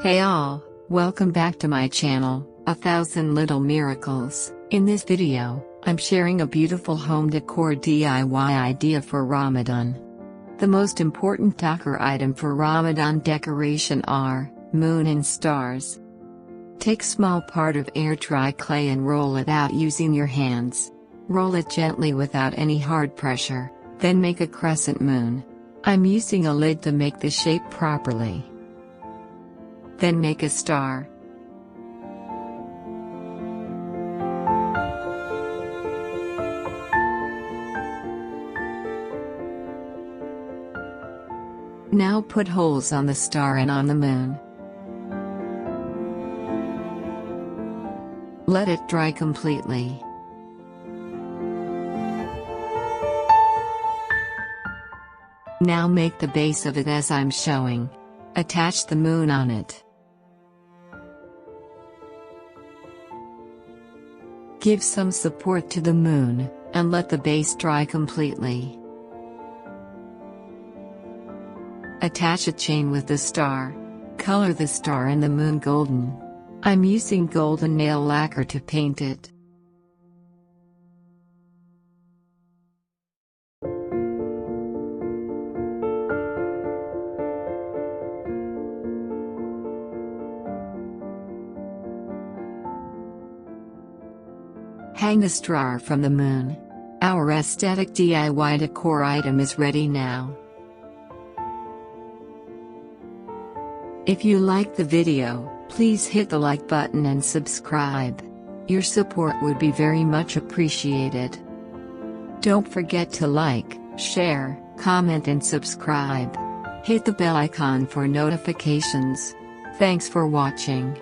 Hey all, welcome back to my channel, A Thousand Little Miracles. In this video, I'm sharing a beautiful home decor DIY idea for Ramadan. The most important decor item for Ramadan decoration are moon and stars. Take small part of air dry clay and roll it out using your hands. Roll it gently without any hard pressure, then make a crescent moon. I'm using a lid to make the shape properly. Then make a star. Now put holes on the star and on the moon. Let it dry completely. Now make the base of it as I'm showing. Attach the moon on it. Give some support to the moon, and let the base dry completely. Attach a chain with the star. Color the star and the moon golden. I'm using golden nail lacquer to paint it. Hang the star from the moon. Our aesthetic DIY decor item is ready now. If you liked the video, please hit the like button and subscribe. Your support would be very much appreciated. Don't forget to like, share, comment and subscribe. Hit the bell icon for notifications. Thanks for watching.